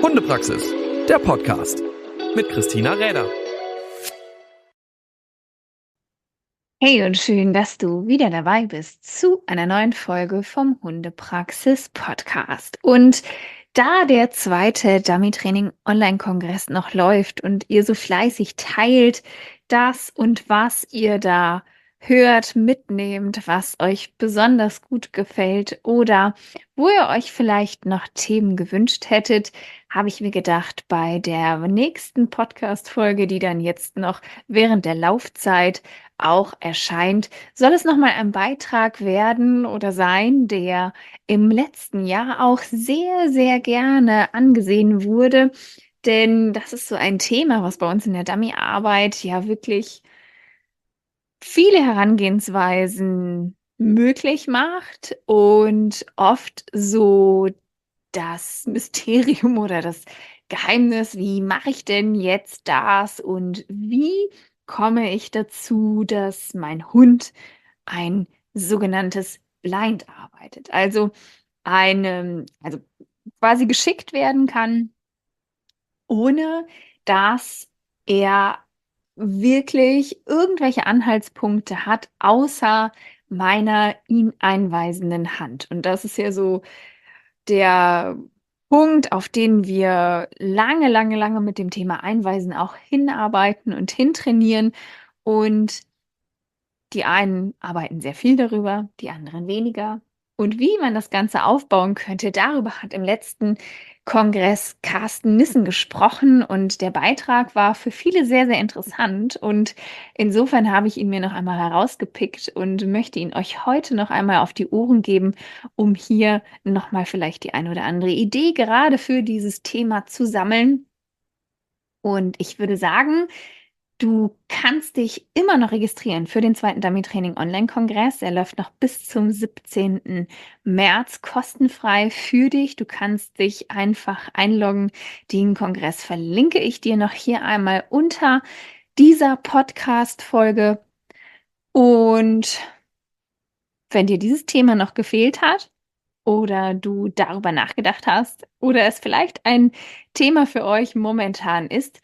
Hundepraxis, der Podcast mit Christina Räder. Hey und schön, dass du wieder dabei bist zu einer neuen Folge vom Hundepraxis Podcast. Und da der zweite Dummytraining-Onlinekongress noch läuft und ihr so fleißig teilt, das und was ihr da hört, mitnehmt, was euch besonders gut gefällt oder wo ihr euch vielleicht noch Themen gewünscht hättet, habe ich mir gedacht, bei der nächsten Podcast-Folge, die dann jetzt noch während der Laufzeit auch erscheint, soll es nochmal ein Beitrag werden oder sein, der im letzten Jahr auch sehr, sehr gerne angesehen wurde. Denn das ist so ein Thema, was bei uns in der Dummy-Arbeit ja wirklich viele Herangehensweisen möglich macht und oft so das Mysterium oder das Geheimnis, wie mache ich denn jetzt das und wie komme ich dazu, dass mein Hund ein sogenanntes Blind arbeitet, also quasi geschickt werden kann, ohne dass er wirklich irgendwelche Anhaltspunkte hat, außer meiner ihn einweisenden Hand. Und das ist ja so der Punkt, auf den wir lange, lange, lange mit dem Thema Einweisen auch hinarbeiten und hintrainieren. Und die einen arbeiten sehr viel darüber, die anderen weniger. Und wie man das Ganze aufbauen könnte, darüber hat im letzten Kongress Carsten Nissen gesprochen und der Beitrag war für viele sehr, sehr interessant. Und insofern habe ich ihn mir noch einmal herausgepickt und möchte ihn euch heute noch einmal auf die Ohren geben, um hier nochmal vielleicht die eine oder andere Idee gerade für dieses Thema zu sammeln. Und ich würde sagen, du kannst dich immer noch registrieren für den zweiten Dummytraining-Onlinekongress. Er läuft noch bis zum 17. März kostenfrei für dich. Du kannst dich einfach einloggen. Den Kongress verlinke ich dir noch hier einmal unter dieser Podcast-Folge. Und wenn dir dieses Thema noch gefehlt hat oder du darüber nachgedacht hast oder es vielleicht ein Thema für euch momentan ist,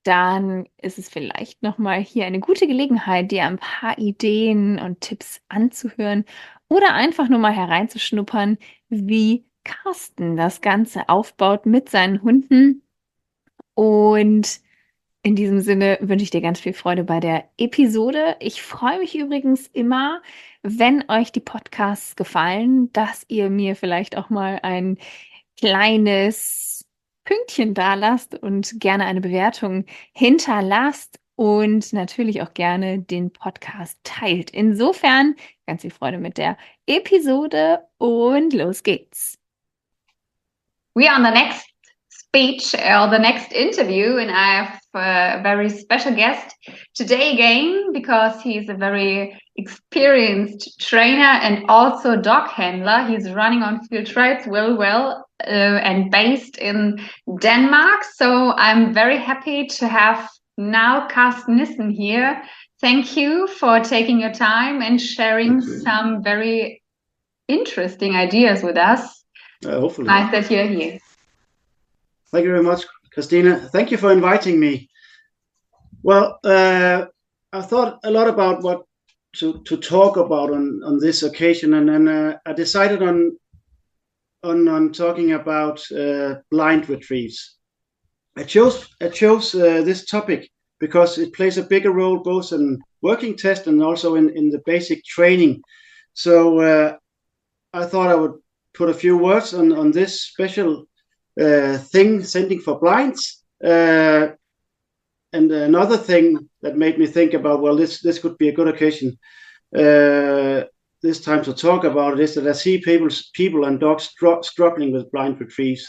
dann ist es vielleicht nochmal hier eine gute Gelegenheit, dir ein paar Ideen und Tipps anzuhören oder einfach nur mal hereinzuschnuppern, wie Carsten das Ganze aufbaut mit seinen Hunden. Und in diesem Sinne wünsche ich dir ganz viel Freude bei der Episode. Ich freue mich übrigens immer, wenn euch die Podcasts gefallen, dass ihr mir vielleicht auch mal ein kleines Pünktchen da lasst und gerne eine Bewertung hinterlasst und natürlich auch gerne den Podcast teilt. Insofern ganz viel Freude mit der Episode und los geht's. We are on the next speech or the next interview, and I have a very special guest today again because he's a very experienced trainer and also dog handler. He's running on field trials well and based in Denmark. So I'm very happy to have now Carsten Nissen here. Thank you for taking your time and sharing some very interesting ideas with us. Hopefully. Nice that you're here. Thank you very much, Christina. Thank you for inviting me. Well, I thought a lot about what to talk about on this occasion, and then I decided on talking about blind retrieves. I chose this topic because it plays a bigger role both in working test and also in the basic training. So I thought I would put a few words on this special thing, sending for blinds. And another thing that made me think about, well, this could be a good occasion this time to talk about it, is that I see people and dogs struggling with blind retrieves.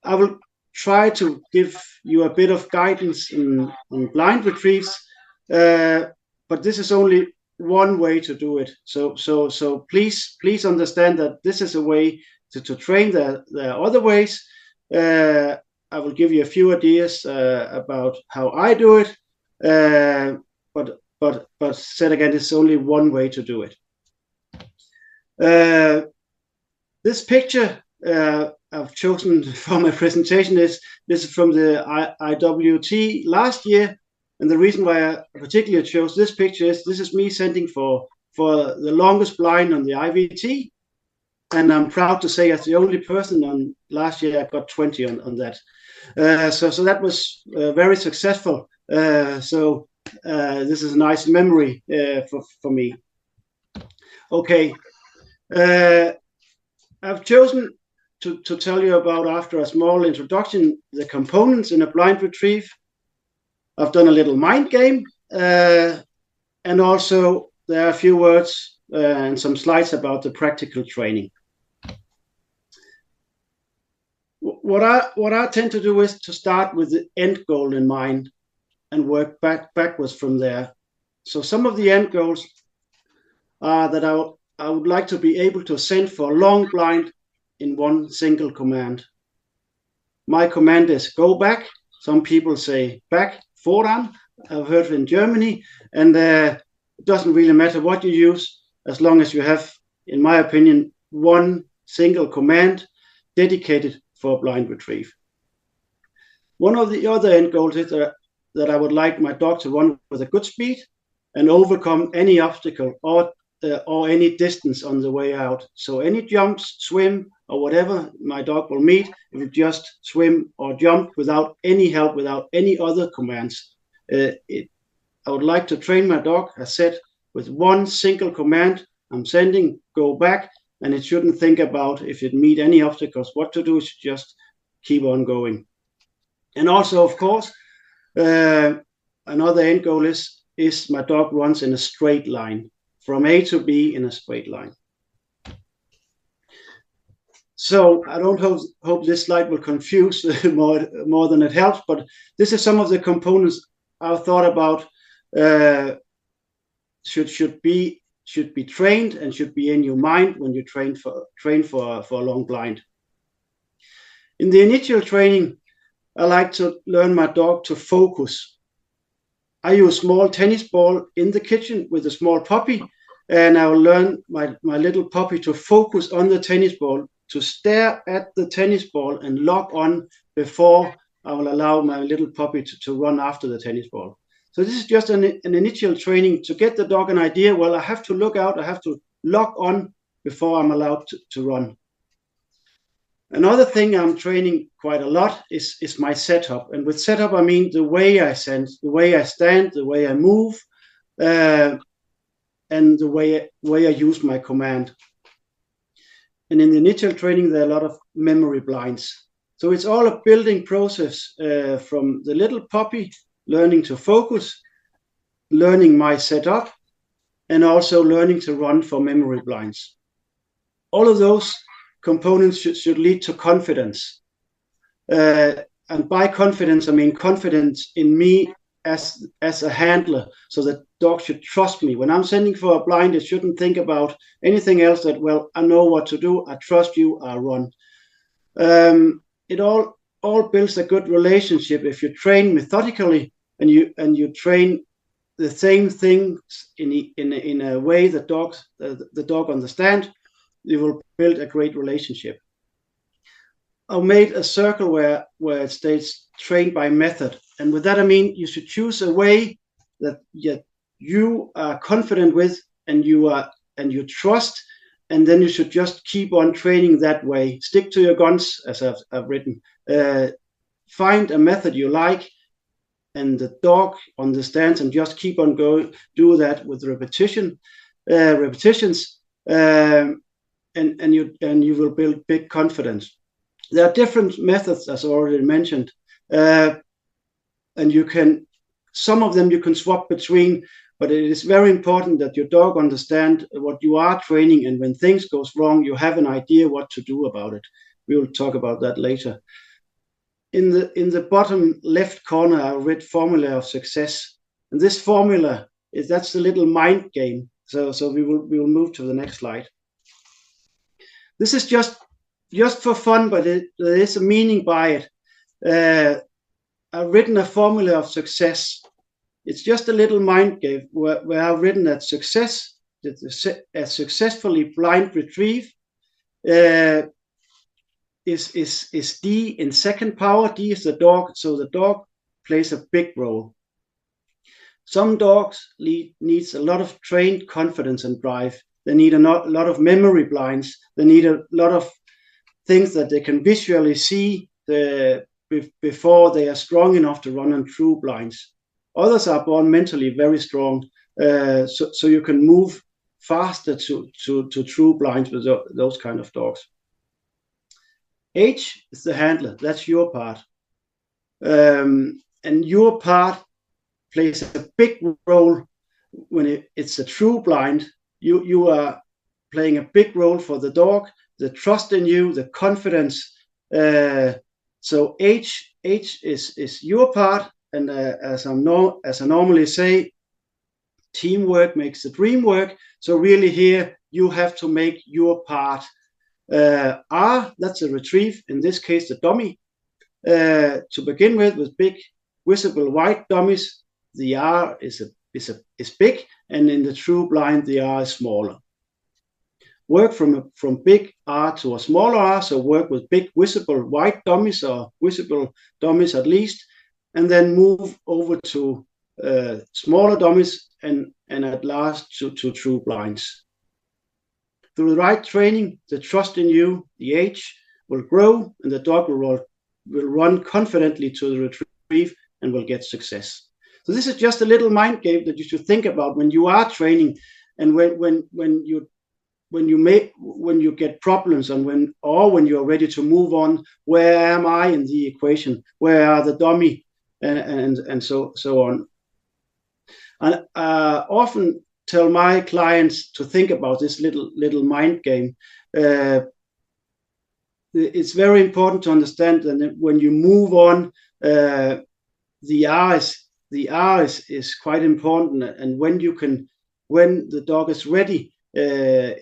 I will try to give you a bit of guidance on blind retrieves, but this is only one way to do it. So please understand that this is a way to train. There are other ways. I will give you a few ideas about how I do it, but said again, it's only one way to do it. This picture I've chosen for my presentation this is from the IWT last year, and the reason why I particularly chose this picture is this is me sending for the longest blind on the IVT, and I'm proud to say as the only person on last year I got 20 on that. So that was very successful. So this is a nice memory for me. Okay, I've chosen to tell you about, after a small introduction, the components in a blind retrieve. I've done a little mind game, and also there are a few words and some slides about the practical training. What I tend to do is to start with the end goal in mind and work backwards from there. So some of the end goals are that I would like to be able to send for a long blind in one single command. My command is go back. Some people say back, voran. I've heard it in Germany, and it doesn't really matter what you use, as long as you have, in my opinion, one single command dedicated for a blind retrieve. One of the other end goals is that I would like my dog to run with a good speed and overcome any obstacle or any distance on the way out. So any jumps, swim, or whatever my dog will meet, it will just swim or jump without any help, without any other commands. I would like to train my dog, as said, with one single command. I'm sending, go back, and it shouldn't think about if it meet any obstacles, what to do. It should just keep on going. And also, of course, another end goal is my dog runs in a straight line, from A to B in a straight line. So I don't hope this slide will confuse more than it helps, but this is some of the components I've thought about should be trained and should be in your mind when you train for a long blind. In the initial training, I like to learn my dog to focus. I use small tennis ball in the kitchen with a small puppy, and I will learn my little puppy to focus on the tennis ball, to stare at the tennis ball and lock on before I will allow my little puppy to run after the tennis ball. So this is just an initial training to get the dog an idea. Well, I have to look out, I have to lock on before I'm allowed to run. Another thing I'm training quite a lot is my setup. And with setup, I mean the way I sense, the way I stand, the way I move, and the way I use my command. And in the initial training, there are a lot of memory blinds. So it's all a building process from the little puppy learning to focus, learning my setup, and also learning to run for memory blinds. All of those components should lead to confidence. And by confidence, I mean confidence in me as a handler, so that dog should trust me. When I'm sending for a blind, it shouldn't think about anything else that, well, I know what to do, I trust you, I run. It all builds a good relationship if you train methodically and you train the same things in a way that the dog understands. You will build a great relationship. I made a circle where it states train by method. And with that, I mean, you should choose a way that you are confident with and you trust, and then you should just keep on training that way. Stick to your guns, as I've written. Find a method you like, and the dog understands, and just keep on going. Do that with repetitions, and you will build big confidence. There are different methods, as already mentioned, and some of them you can swap between, but it is very important that your dog understand what you are training, and when things goes wrong, you have an idea what to do about it. We will talk about that later. In the bottom left corner, I read formula of success, and this formula that's the little mind game. So we will move to the next slide. This is just for fun, but there is a meaning by it. I've written a formula of success. It's just a little mind game where I've written that success, a successfully blind retrieve, is D in second power. D is the dog, so the dog plays a big role. Some dogs needs a lot of trained confidence and drive. They need a lot of memory blinds. They need a lot of things that they can visually see before they are strong enough to run on true blinds. Others are born mentally very strong, so you can move faster to true blinds with those kind of dogs. H is the handler. That's your part. And your part plays a big role when it's a true blind. You are playing a big role for the dog, the trust in you, the confidence. So H is your part, and as I normally say, teamwork makes the dream work. So really here you have to make your part. R, that's a retrieve, in this case the dummy. To begin with big visible white dummies, the R is big, and in the true blind the R is smaller. Work from big R to a smaller R, so work with big visible white dummies, or visible dummies at least, and then move over to smaller dummies, and at last to true blinds. Through the right training, the trust in you, the H, will grow, and the dog will run confidently to the retrieve and will get success. So this is just a little mind game that you should think about when you are training, and when you get problems, and when you're ready to move on. Where am I in the equation? Where are the dummy, and so on. And often tell my clients to think about this little mind game. It's very important to understand that when you move on, the R is quite important, and when the dog is ready to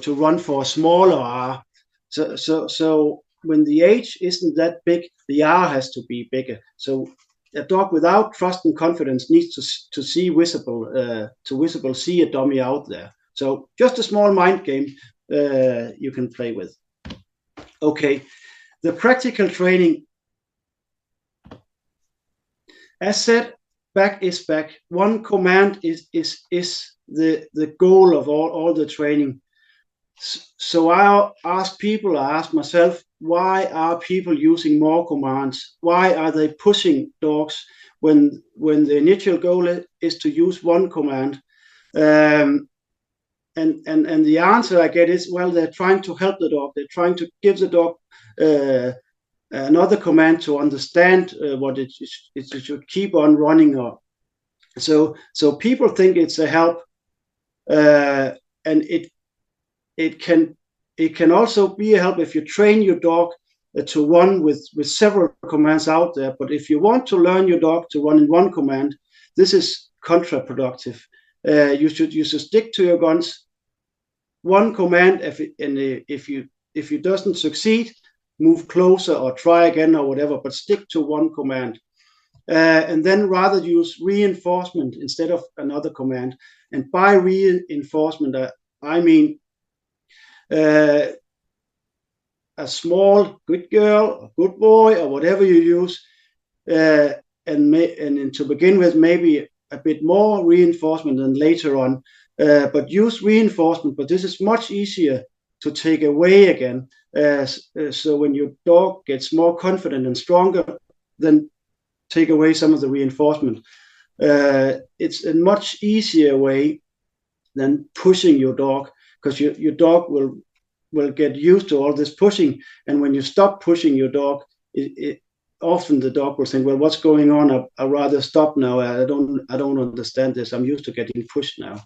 run for a smaller R. So when the H isn't that big, the R has to be bigger. So a dog without trust and confidence needs to see see a dummy out there. So just a small mind game you can play with. Okay, the practical training. As said, back is back. One command is the goal of all the training. So I ask myself, why are people using more commands? Why are they pushing dogs when the initial goal is to use one command? And the answer I get is, well, they're trying to help the dog. They're trying to give the dog another command to understand what it should keep on running on. So people think it's a help, and it can also be a help if you train your dog to run with several commands out there. But if you want to learn your dog to run in one command, this is counterproductive. You should stick to your guns. One command, if you doesn't succeed, move closer or try again or whatever, but stick to one command. And then rather use reinforcement instead of another command. And by reinforcement, I mean a small good girl, a good boy, or whatever you use, and to begin with, maybe a bit more reinforcement than later on. But use reinforcement, but this is much easier to take away again. So when your dog gets more confident and stronger, then take away some of the reinforcement. It's a much easier way than pushing your dog, because your dog will get used to all this pushing. And when you stop pushing your dog, often the dog will think, well, what's going on? I'd rather stop now. I don't understand this. I'm used to getting pushed now.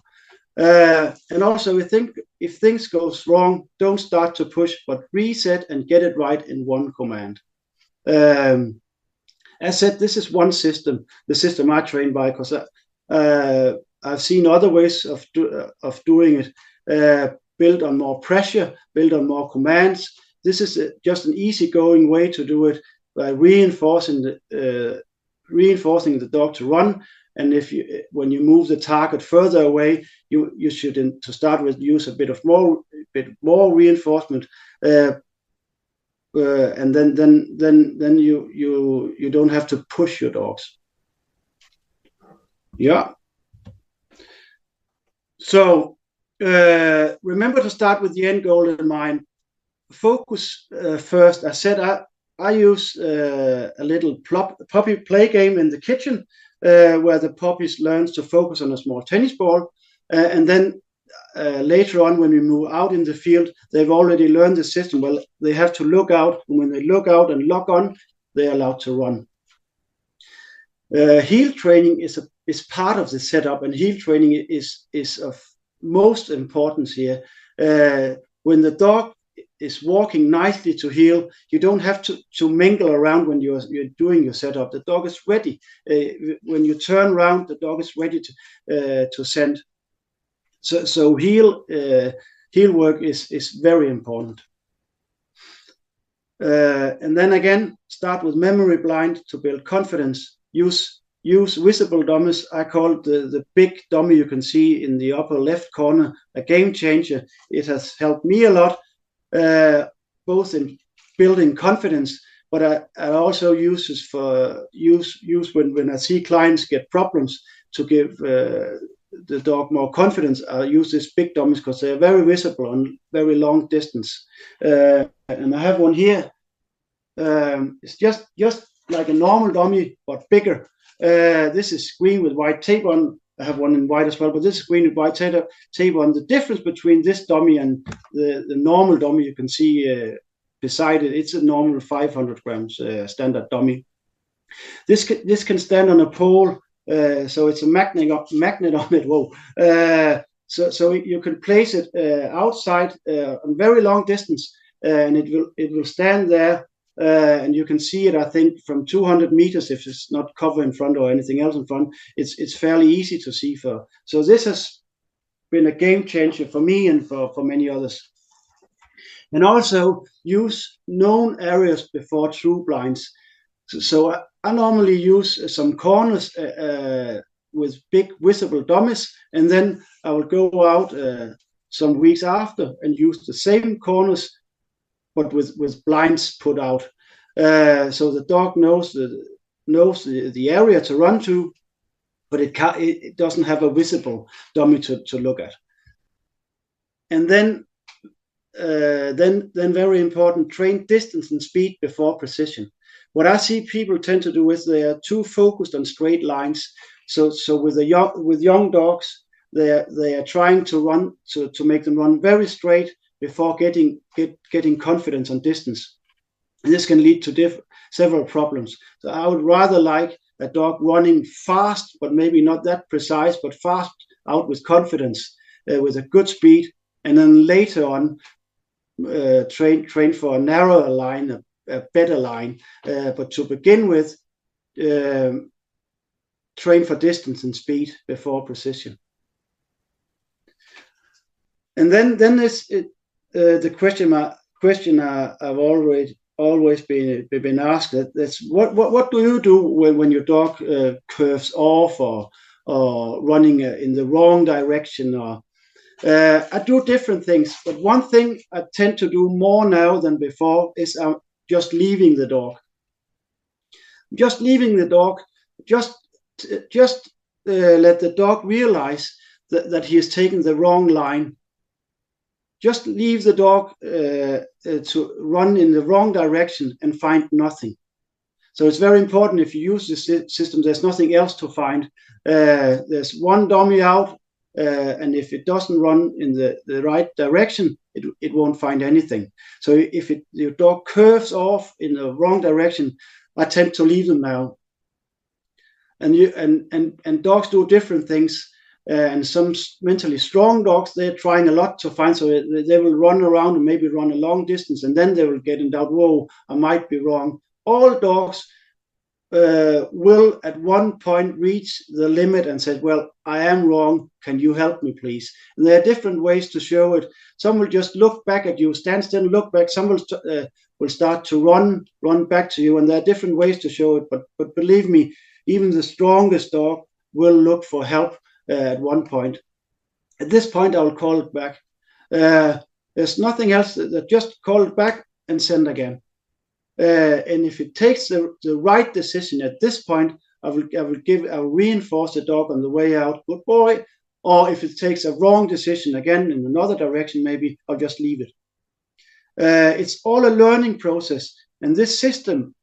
And also, if things goes wrong, don't start to push, but reset and get it right in one command. As said, this is one system, the system I train by, because I've seen other ways of doing it, build on more pressure, build on more commands. This is just an easygoing way to do it by reinforcing the dog to run, And when you move the target further away, you should, to start with, use a bit more reinforcement, and then you don't have to push your dogs. Yeah. So remember to start with the end goal in mind. Focus first. I said I use a little puppy play game in the kitchen where the puppies learns to focus on a small tennis ball, and then later on, when we move out in the field, they've already learned the system. Well, they have to look out, and when they look out and lock on, they're allowed to run. Heel training is part of the setup, and heel training is of most importance here. When the dog is walking nicely to heel, you don't have to mingle around when you're doing your setup. The dog is ready. When you turn around, the dog is ready to send. So heel work is very important. And then again, start with memory blind to build confidence. Use visible dummies. I call it the big dummy you can see in the upper left corner, a game changer. It has helped me a lot, both in building confidence, but I also use this when I see clients get problems to give the dog more confidence. I use these big dummies because they're very visible on very long distance. And I have one here. It's just like a normal dummy, but bigger. This is green with white tape on. I have one in white as well, but this is green with white tape on. The difference between this dummy and the normal dummy you can see beside it, it's a normal 500 grams standard dummy. This can stand on a pole, so it's a magnet on it. Whoa! So you can place it outside on very long distance, and it will stand there. And you can see it, I think, from 200 meters if it's not cover in front or anything else in front. It's fairly easy to see for. So this has been a game changer for me and for many others. And also use known areas before true blinds. So I normally use some corners with big visible dummies, and then I will go out some weeks after and use the same corners, but with blinds put out, so the dog knows the area to run to, but it doesn't have a visible dummy to look at. And then very important, train distance and speed before precision. What I see people tend to do is they are too focused on straight lines. So with young dogs, they are trying to run to make them run very straight before getting confidence on distance. And this can lead to several problems. So I would rather like a dog running fast, but maybe not that precise, but fast out with confidence, with a good speed, and then later on train for a narrower line, a better line. But to begin with, train for distance and speed before precision. And then there's the question I've always been asked. That's what do you do when your dog curves off or running in the wrong direction? Or I do different things, but one thing I tend to do more now than before is just leaving the dog. Just leaving the dog. Just let the dog realize that he has taken the wrong line. Just leave the dog to run in the wrong direction and find nothing. So it's very important if you use this system, there's nothing else to find. There's one dummy out, and if it doesn't run in the right direction, it won't find anything. So if your dog curves off in the wrong direction, I tend to leave them now. And dogs do different things. And some mentally strong dogs, they're trying a lot to find, so they will run around and maybe run a long distance, and then they will get in doubt, whoa, I might be wrong. All dogs will at one point reach the limit and say, well, I am wrong, can you help me please? And there are different ways to show it. Some will just look back at you, stand still, look back. Some will start to run back to you, and there are different ways to show it. But believe me, even the strongest dog will look for help at one point. At this point, I will call it back. There's nothing else that just call it back and send again. And if it takes the right decision at this point, I will reinforce the dog on the way out, good boy. Or if it takes a wrong decision again in another direction, maybe I'll just leave it. It's all a learning process. And this system,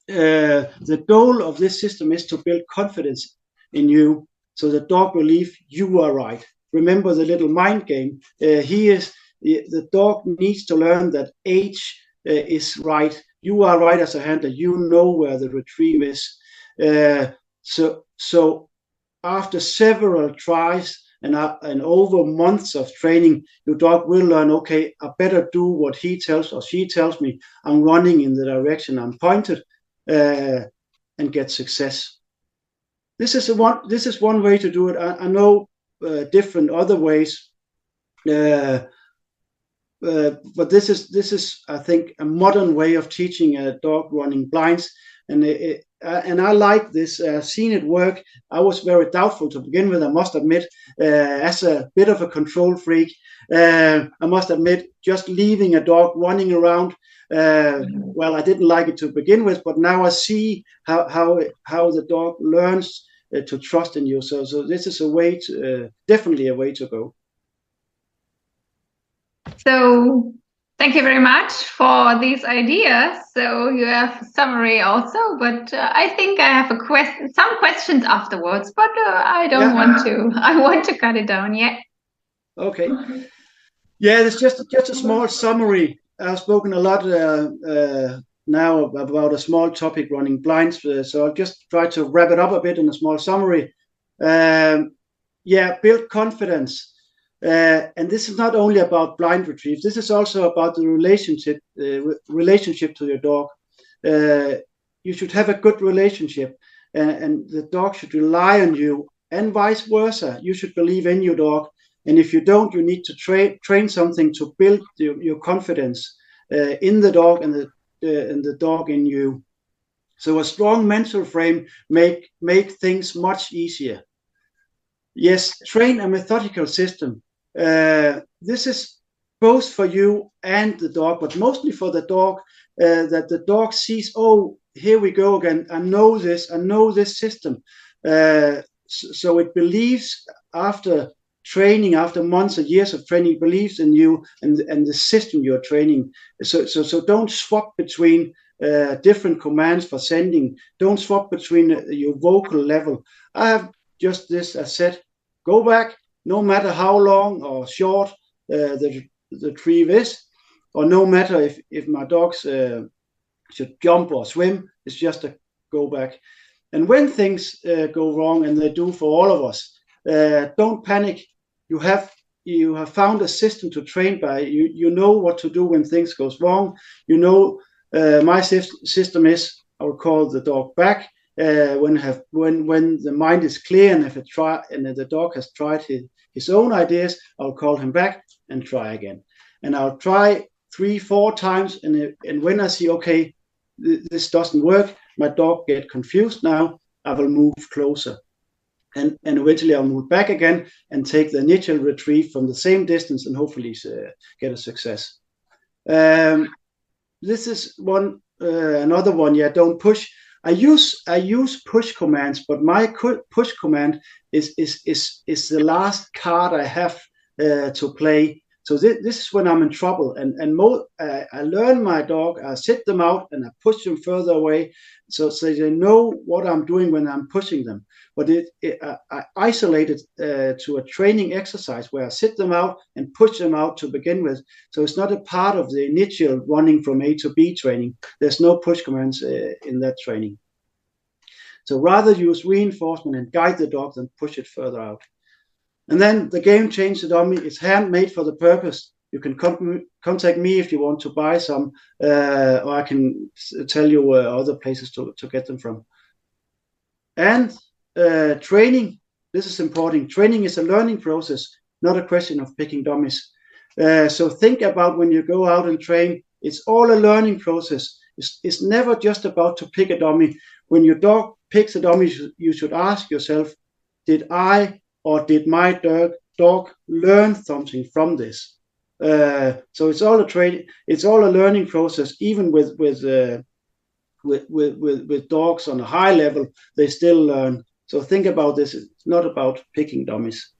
the goal of this system is to build confidence in you, so the dog will believe you are right. Remember the little mind game. The dog needs to learn that H is right. You are right as a handler. You know where the retrieve is. So after several tries and over months of training, your dog will learn, okay, I better do what he tells or she tells me. I'm running in the direction I'm pointed, and get success. This is one way to do it. I know different other ways, but this is I think a modern way of teaching a dog running blinds, and I like this. Seen it work. I was very doubtful to begin with, I must admit, as a bit of a control freak. I must admit, just leaving a dog running around, well, I didn't like it to begin with, but now I see how the dog learns to trust in you. So this is definitely a way to go. So thank you very much for these ideas. So you have a summary also, but I think I have some questions afterwards, but I don't want to. I want to cut it down. Yeah. Okay. Yeah, it's just a small summary. I've spoken a lot now about a small topic, running blinds. So I'll just try to wrap it up a bit in a small summary. Build confidence. And this is not only about blind retrieve. This is also about the relationship to your dog. You should have a good relationship, and the dog should rely on you, and vice versa. You should believe in your dog. And if you don't, you need to train something to build your confidence in the dog and the dog in you. So a strong mental frame make things much easier. Yes, train a methodical system. This is both for you and the dog, but mostly for the dog, that the dog sees, oh, here we go again. I know this system. So it believes after training, after months or years of training, believes in you and the system you're training. So don't swap between different commands for sending. Don't swap between your vocal level. I have just this, I said, go back, no matter how long or short the retrieve is, or no matter if my dogs should jump or swim, it's just a go back. And when things go wrong, and they do for all of us, don't panic. You have found a system to train by. You know what to do when things goes wrong. You know, my system is, I will call the dog back when the mind is clear, and if the dog has tried his own ideas, I'll call him back and try again. And I'll try 3-4 times, and when I see, okay, this doesn't work, my dog get confused now, I will move closer. And eventually I'll move back again and take the initial retrieve from the same distance, and hopefully get a success. This is another one. Yeah, don't push. I use push commands, but my push command is the last card I have to play. So this is when I'm in trouble, and I learn my dog. I sit them out and I push them further away, so they know what I'm doing when I'm pushing them. But I isolate it to a training exercise where I sit them out and push them out to begin with. So it's not a part of the initial running from A to B training. There's no push commands in that training. So rather use reinforcement and guide the dog than push it further out. And then the game change the dummy is handmade for the purpose. You can contact me if you want to buy some, or I can tell you other places to get them from. And training, this is important. Training is a learning process, not a question of picking dummies. So think about when you go out and train, it's all a learning process. It's never just about to pick a dummy. When your dog picks a dummy, you should ask yourself, did I or did my dog learn something from this? So it's all a training. It's all a learning process. Even with dogs on a high level, they still learn. So think about this. It's not about picking dummies.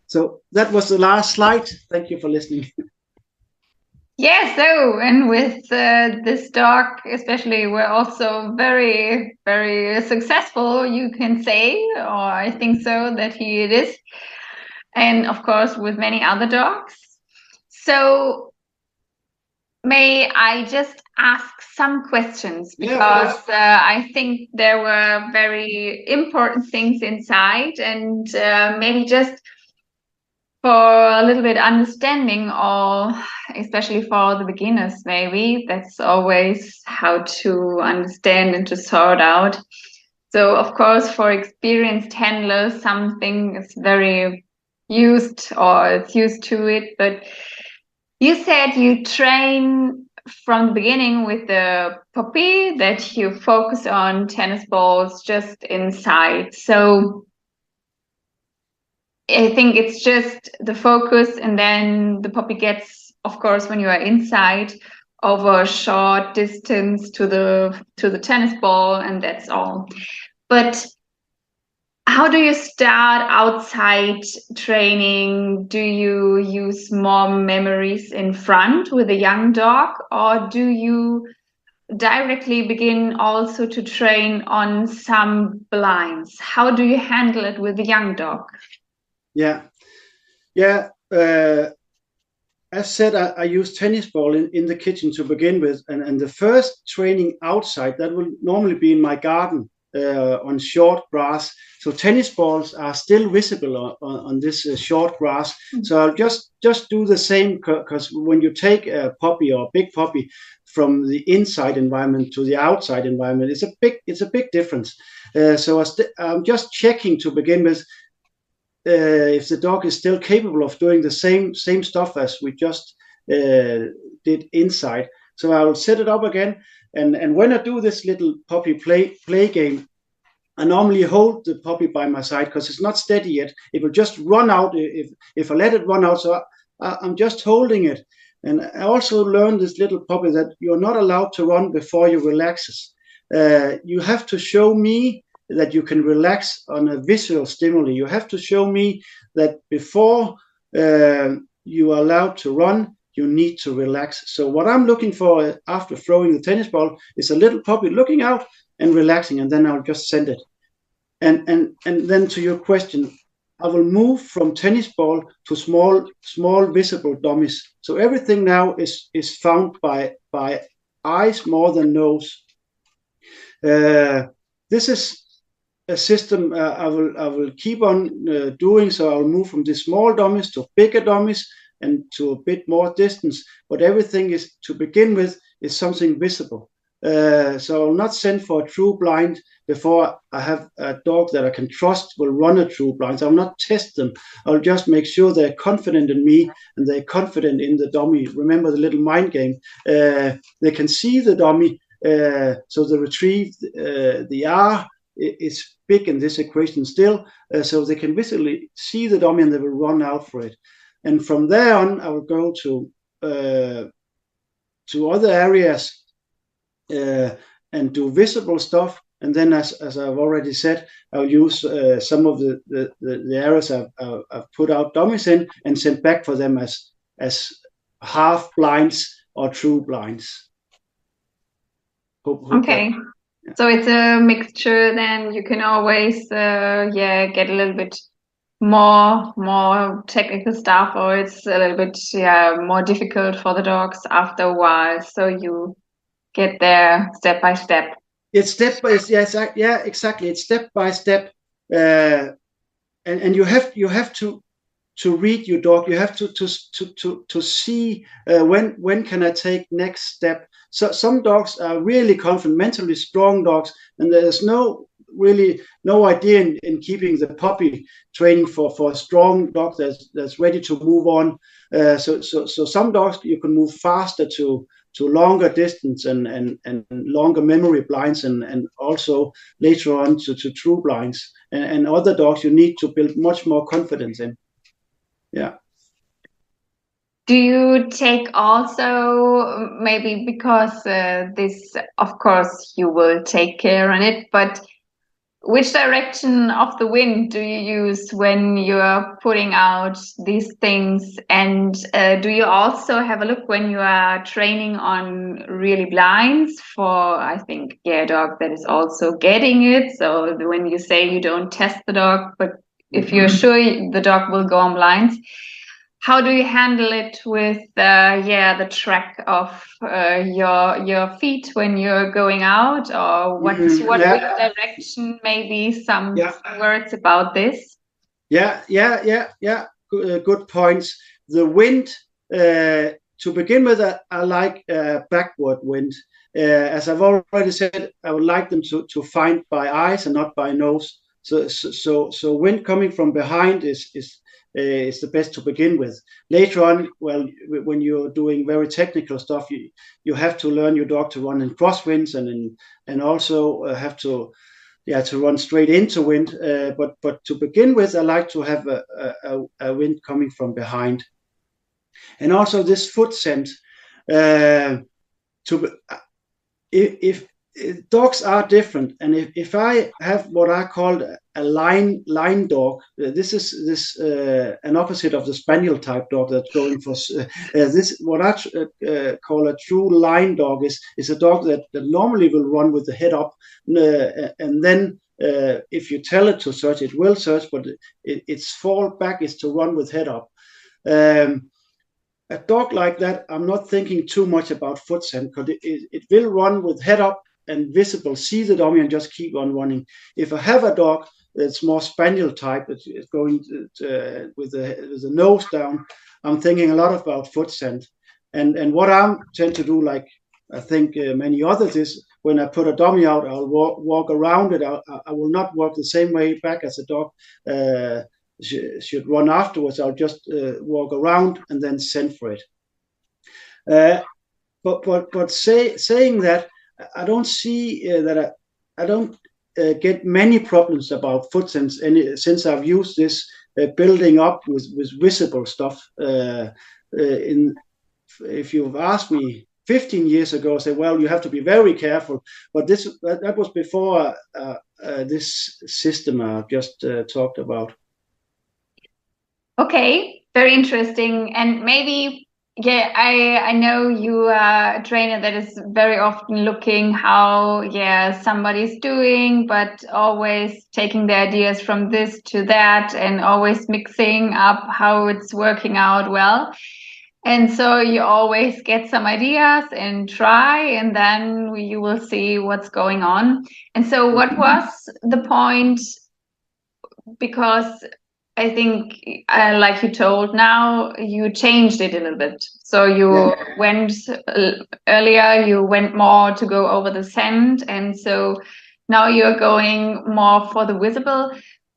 So that was the last slide. Thank you for listening. Yeah, so, and with this dog especially, we're also very, very successful, you can say, or I think so that he it is. And of course, with many other dogs. So may I just ask some questions? Because I think there were very important things inside, and maybe just for a little bit understanding, or especially for the beginners, maybe that's always how to understand and to sort out. So of course, for experienced handlers, something is very used, or it's used to it. But you said you train from the beginning with the puppy, that you focus on tennis balls just inside. So I think it's just the focus, and then the puppy gets, of course, when you are inside, over a short distance to the tennis ball, and that's all. But how do you start outside training? Do you use more memories in front with a young dog, or do you directly begin also to train on some blinds? How do you handle it with a young dog? Yeah. As said, I use tennis ball in the kitchen to begin with, and the first training outside, that will normally be in my garden on short grass. So tennis balls are still visible on this short grass. So I'll just do the same, because when you take a puppy or a big puppy from the inside environment to the outside environment, it's a big difference. So I'm just checking to begin with if the dog is still capable of doing the same stuff as we just did inside. So I will set it up again, and when I do this little puppy play game, I normally hold the puppy by my side because it's not steady yet. It will just run out if I let it run out. So I'm just holding it. And I also learned this little puppy that you're not allowed to run before you relaxes. You have to show me that you can relax on a visual stimuli. You have to show me that before you are allowed to run, you need to relax. So what I'm looking for after throwing the tennis ball is a little puppy looking out and relaxing, and then I'll just send it. And then to your question, I will move from tennis ball to small visible dummies. So everything now is found by eyes more than nose. This is a system I will keep on doing. So I'll move from the small dummies to bigger dummies and to a bit more distance. But everything is, to begin with, is something visible. So I'll not send for a true blind before I have a dog that I can trust will run a true blind. So I'll not test them. I'll just make sure they're confident in me and they're confident in the dummy. Remember the little mind game. They can see the dummy. So the retrieve, the R is big in this equation still. So they can visibly see the dummy and they will run out for it. And from there on, I will go to other areas and do visible stuff. And then, as I've already said, I'll use some of the areas I've put out dummies in and send back for them as half blinds or true blinds. Hope okay. Yeah. So it's a mixture. Then you can always get a little bit more technical stuff, or it's a little bit more difficult for the dogs after a while. So you get there step by step. It's step by exactly. It's step by step, and you have to read your dog. You have to see when can I take next step. So some dogs are really confident, mentally strong dogs, and there's no really no idea in keeping the puppy training for a strong dog that's ready to move on. So some dogs you can move faster to longer distance and longer memory blinds and also later on to true blinds. And other dogs you need to build much more confidence in. Yeah. Do you take also, maybe because this, of course, you will take care on it, but which direction of the wind do you use when you're putting out these things? And do you also have a look when you are training on really blinds for, I think, a dog that is also getting it? So when you say you don't test the dog, but if you're sure the dog will go on blinds, how do you handle it with the track of your feet when you're going out, or what direction? Maybe some words about this. Good points. The wind, to begin with, I like backward wind. As I've already said, I would like them to find by eyes and not by nose. So wind coming from behind is the best to begin with. Later on, well, when you're doing very technical stuff, you have to learn your dog to run in crosswinds and also have to run straight into wind. But to begin with, I like to have a wind coming from behind, and also this foot scent. If dogs are different, and if I have what I call a line dog, this is an opposite of the spaniel type dog that's going for this. What I call a true line dog is a dog that normally will run with the head up, and then if you tell it to search, it will search, but its fall back is to run with head up. A dog like that, I'm not thinking too much about foot scent, because it will run with head up and visible, see the dummy and just keep on running. If I have a dog that's more spaniel type, it's going with the nose down, I'm thinking a lot about foot scent. And what I tend to do, like I think many others, is when I put a dummy out, I'll walk around it. I will not walk the same way back as a dog should run afterwards. I'll just walk around and then send for it. But saying that, I don't see that I don't get many problems about foot sense since I've used this building up with visible stuff. If you've asked me 15 years ago, say, well, you have to be very careful. But that was before this system I just talked about. Okay, very interesting. And maybe, I know you are a trainer that is very often looking how, somebody's doing, but always taking the ideas from this to that and always mixing up how it's working out well. And so you always get some ideas and try, and then you will see what's going on. And so what was the point? Because I think, like you told now, you changed it a little bit. So you went earlier, you went more to go over the scent. And so now you're going more for the visible.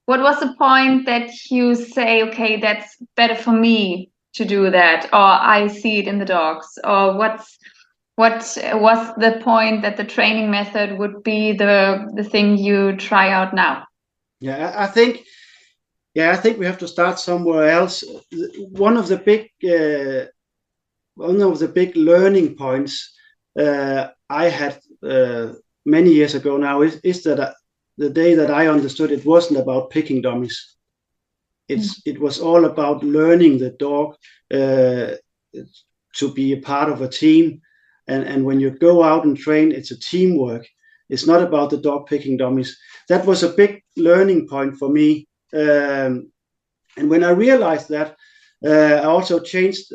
What was the point that you say, okay, that's better for me to do that, or I see it in the dogs? Or what was the point that the training method would be the thing you try out now? I think we have to start somewhere else. One of the big learning points I had many years ago now is that the day that I understood it wasn't about picking dummies. It was all about learning the dog to be a part of a team, and when you go out and train, it's a teamwork. It's not about the dog picking dummies. That was a big learning point for me. And when I realized that, I also changed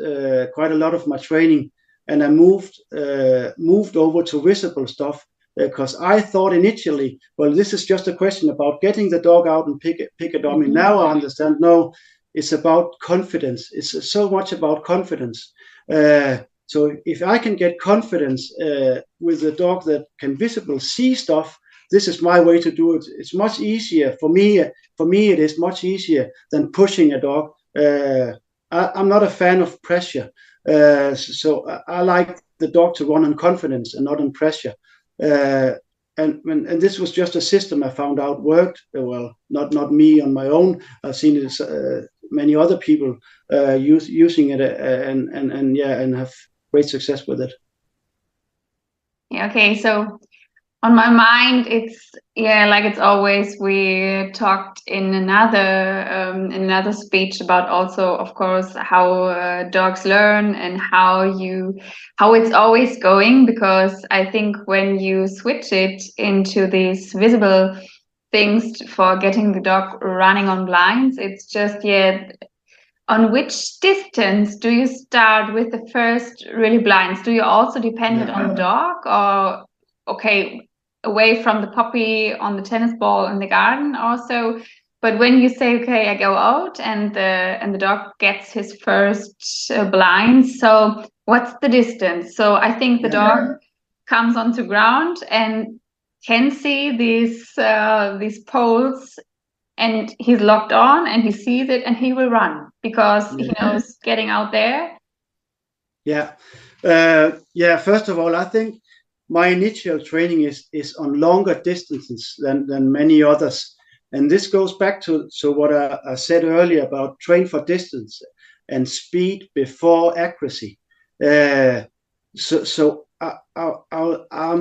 quite a lot of my training, and I moved over to visible stuff, because I thought initially, well, this is just a question about getting the dog out and pick a dummy. Now I understand, no, it's about confidence. It's so much about confidence. So if I can get confidence with a dog that can visibly see stuff, this is my way to do it. It's much easier for me. For me, it is much easier than pushing a dog. I'm not a fan of pressure, so I like the dog to run on confidence and not on pressure. And this was just a system I found out worked well. Not me on my own. I've seen it, many other people using it, and have great success with it. Yeah, okay, so on my mind, it's like it's always, we talked in another speech about also, of course, how dogs learn and how it's always going, because I think when you switch it into these visible things for getting the dog running on blinds, it's just on which distance do you start with the first really blinds? Do you also depend on the dog, or okay, away from the puppy on the tennis ball in the garden also? But when you say, okay, I go out and the dog gets his first blinds, so what's the distance? So I think the dog comes onto ground and can see these poles, and he's locked on and he sees it and he will run because he knows getting out there. First of all, I think my initial training is on longer distances than many others. And this goes back to what I said earlier about train for distance and speed before accuracy. I'm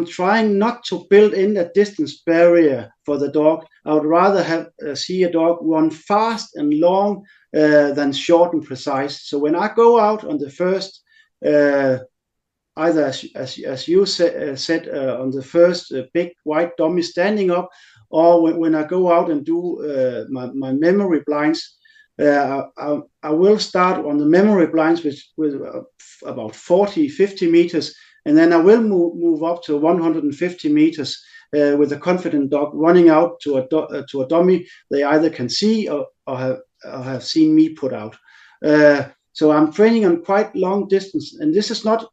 trying not to build in a distance barrier for the dog. I would rather see a dog run fast and long than short and precise. So when I go out on the first, either as you said on the first big white dummy standing up, or when I go out and do my memory blinds, I will start on the memory blinds with about 40-50 meters. And then I will move up to 150 meters with a confident dog running out to a dummy they either can see or have seen me put out. So I'm training on quite long distance, and this is not.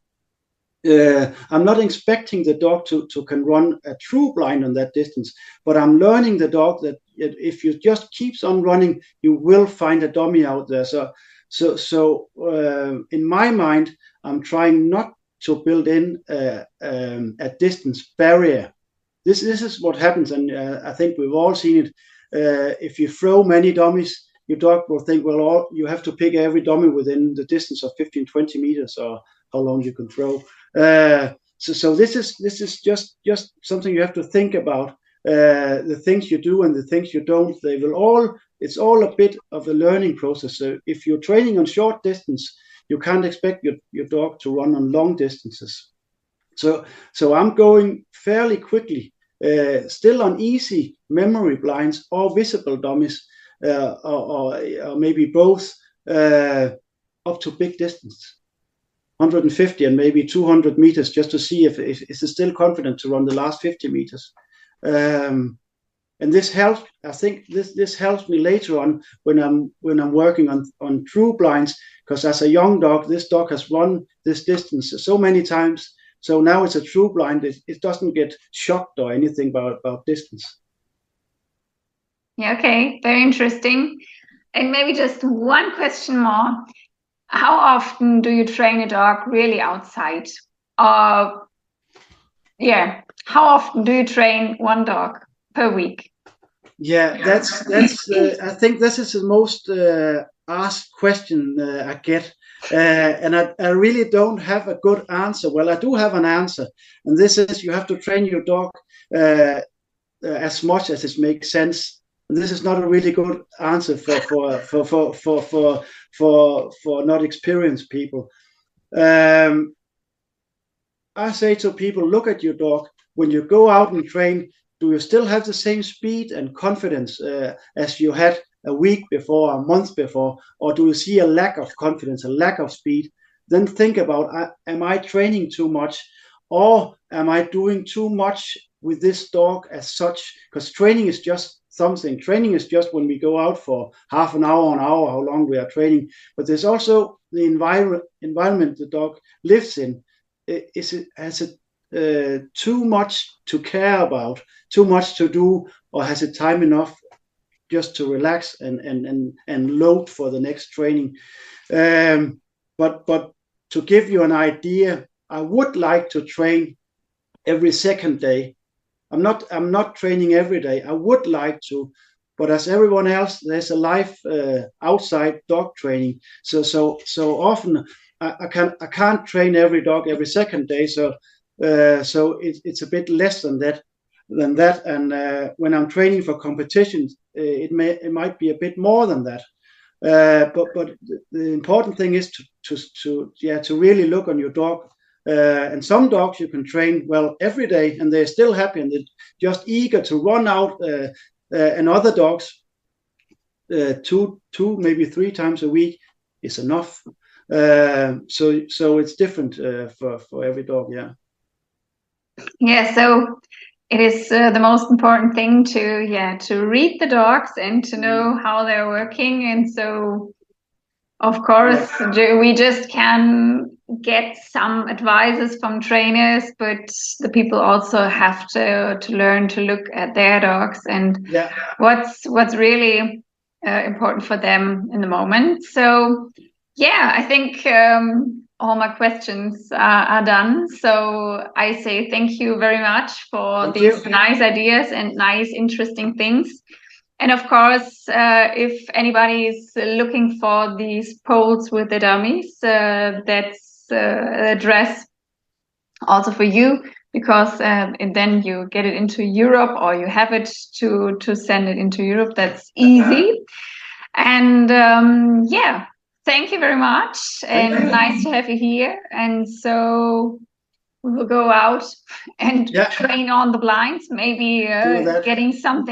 I'm not expecting the dog to can run a true blind on that distance, but I'm learning the dog that if you just keeps on running, you will find a dummy out there. So in my mind, I'm trying not to build in a distance barrier. This is what happens, and I think we've all seen it. If you throw many dummies, your dog will think, well, you have to pick every dummy within the distance of 15-20 meters, or how long you can throw. So this is just something you have to think about. The things you do and the things you don't, it's all a bit of a learning process. So if you're training on short distance, you can't expect your dog to run on long distances. So I'm going fairly quickly, still on easy memory blinds or visible dummies, or maybe both, up to big distance, 150 and maybe 200 meters, just to see if it's still confident to run the last 50 meters. And this helps. I think this helps me later on when I'm working on true blinds, because as a young dog, this dog has run this distance so many times. So now it's a true blind. It doesn't get shocked or anything about distance. Yeah, okay, very interesting. And maybe just one question more. How often do you train a dog really outside? How often do you train one dog per week? Yeah, that's I think this is the most asked question I get, and I really don't have a good answer. Well, I do have an answer, and this is you have to train your dog as much as it makes sense. And this is not a really good answer for not experienced people. I say to people, look at your dog. When you go out and train, do you still have the same speed and confidence as you had a week before, a month before? Or do you see a lack of confidence, a lack of speed? Then think about, am I training too much? Or am I doing too much with this dog as such? Because training is just something. Training is just when we go out for half an hour, how long we are training. But there's also the environment the dog lives in. Has it too much to care about, too much to do, or has it time enough just to relax and load for the next training? But to give you an idea, I would like to train every second day. I'm not training every day. I would like to, but as everyone else, there's a life outside dog training. So often I can't train every dog every second day. So it's a bit less than that. And when I'm training for competitions, it might be a bit more than that. But the important thing is to really look on your dog. And some dogs you can train well every day, and they're still happy and they're just eager to run out. And other dogs, 2 maybe 3 times a week is enough. So it's different for every dog. Yeah. So it is the most important thing to read the dogs and to know how they're working. And so, of course, we just can get some advices from trainers, but the people also have to learn to look at their dogs and what's really important for them in the moment. So, I think all my questions are done. So I say thank you very much for these nice ideas and nice, interesting things. And of course, if anybody is looking for these poles with the dummies, that's an address also for you, because and then you get it into Europe, or you have it to send it into Europe. That's easy. And thank you very much, and nice to have you here. And so we will go out and train on the blinds, maybe getting some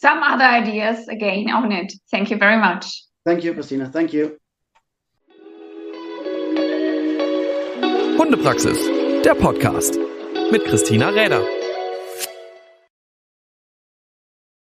other ideas again on it. Thank you very much. Thank you, Christina. Thank you. Hundepraxis, der Podcast mit Christina Räder.